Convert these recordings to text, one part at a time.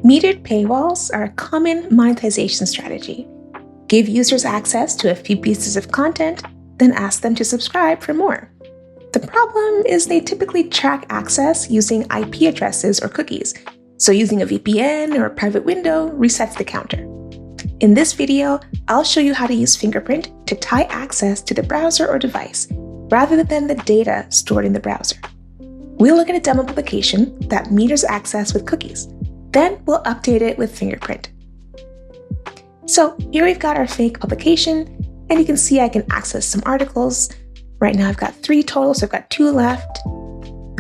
Metered paywalls are a common monetization strategy. Give users access to a few pieces of content, then ask them to subscribe for more. The problem is they typically track access using IP addresses or cookies, so using a VPN or a private window resets the counter. In this video, I'll show you how to use Fingerprint to tie access to the browser or device, rather than the data stored in the browser. We'll look at a demo application that meters access with cookies. Then we'll update it with Fingerprint. So here we've got our fake publication, and you can see I can access some articles. Right now I've got 3 total, so I've got 2 left.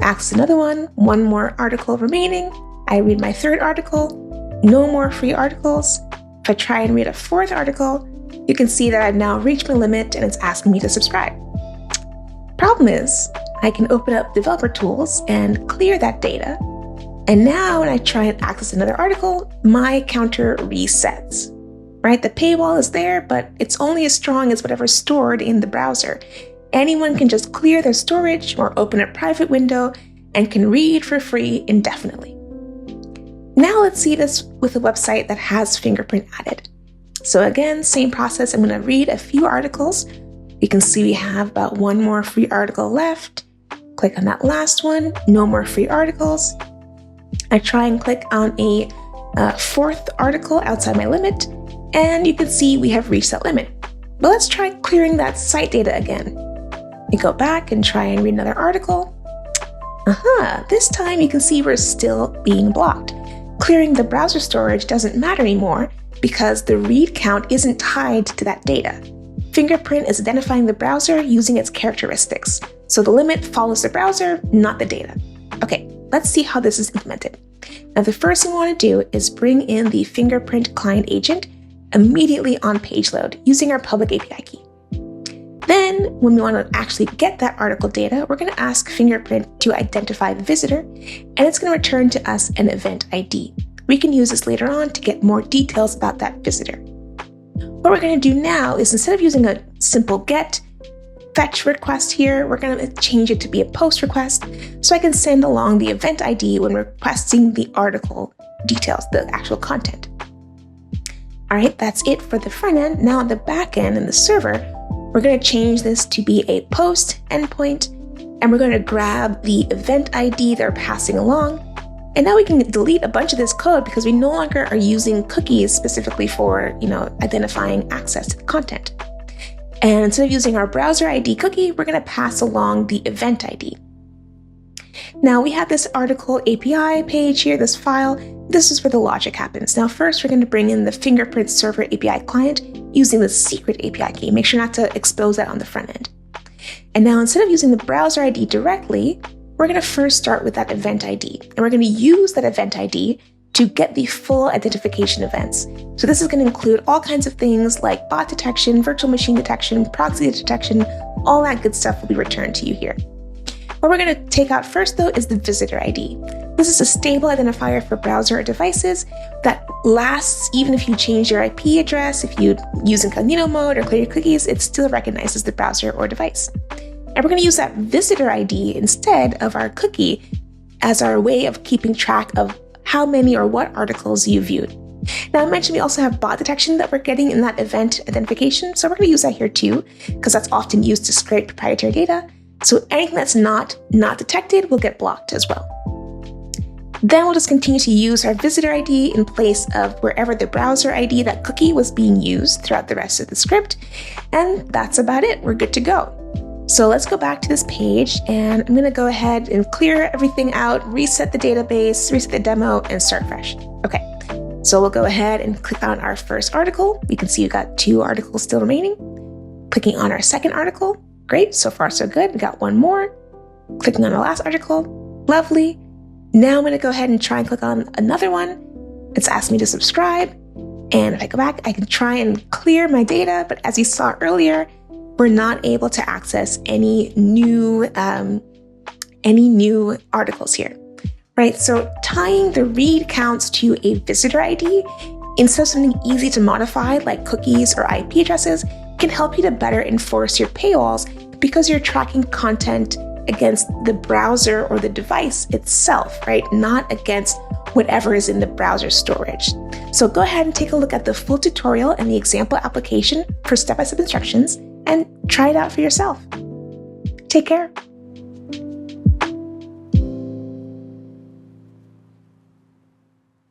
Access another one more article remaining. I read my 3rd article, no more free articles. If I try and read a 4th article, you can see that I've now reached my limit and it's asking me to subscribe. Problem is, I can open up developer tools and clear that data. And now when I try and access another article, my counter resets, right? The paywall is there, but it's only as strong as whatever's stored in the browser. Anyone can just clear their storage or open a private window and can read for free indefinitely. Now let's see this with a website that has Fingerprint added. So again, same process. I'm going to read a few articles. You can see we have about 1 more free article left. Click on that last one, no more free articles. I try and click on a 4th article outside my limit, and you can see we have reached that limit. But let's try clearing that site data again. We go back and try and read another article. This time you can see we're still being blocked. Clearing the browser storage doesn't matter anymore because the read count isn't tied to that data. Fingerprint is identifying the browser using its characteristics, so the limit follows the browser, not the data. Okay, let's see how this is implemented. Now the first thing we want to do is bring in the Fingerprint client agent immediately on page load using our public API key. Then, when we want to actually get that article data, we're going to ask Fingerprint to identify the visitor, and it's going to return to us an event ID. We can use this later on to get more details about that visitor. What we're going to do now is, instead of using a simple get fetch request here, we're going to change it to be a post request, so I can send along the event ID when requesting the article details, the actual content. All right, that's it for the front end. Now on the back end and the server, we're going to change this to be a post endpoint, and we're going to grab the event ID they're passing along. And now we can delete a bunch of this code because we no longer are using cookies specifically for, identifying access to the content. And instead of using our browser ID cookie, we're going to pass along the event ID. Now we have this article API page here, this file. This is where the logic happens. Now first, we're going to bring in the Fingerprint server API client using the secret API key. Make sure not to expose that on the front end. And now instead of using the browser ID directly, we're going to first start with that event ID. And we're going to use that event ID to get the full identification events. So this is going to include all kinds of things like bot detection, virtual machine detection, proxy detection, all that good stuff will be returned to you here. What we're going to take out first, though, is the visitor ID. This is a stable identifier for browser or devices that lasts even if you change your IP address, if you use incognito mode or clear your cookies, it still recognizes the browser or device. And we're going to use that visitor ID instead of our cookie as our way of keeping track of how many or what articles you viewed. Now I mentioned we also have bot detection that we're getting in that event identification, so we're going to use that here too, because that's often used to scrape proprietary data. So anything that's not detected will get blocked as well. Then we'll just continue to use our visitor ID in place of wherever the browser ID, that cookie, was being used throughout the rest of the script. And that's about it. We're good to go. So let's go back to this page, and I'm going to go ahead and clear everything out, reset the database, reset the demo, and start fresh. Okay, so we'll go ahead and click on our first article. You can see we've got 2 articles still remaining. Clicking on our second article. Great, so far so good. We got 1 more. Clicking on our last article. Lovely. Now I'm going to go ahead and try and click on another one. It's asked me to subscribe. And if I go back, I can try and clear my data. But as you saw earlier, we're not able to access any new articles here, right? So tying the read counts to a visitor ID instead of something easy to modify like cookies or IP addresses can help you to better enforce your paywalls because you're tracking content against the browser or the device itself, right? Not against whatever is in the browser storage. So go ahead and take a look at the full tutorial and the example application for step-by-step instructions and try it out for yourself. Take care.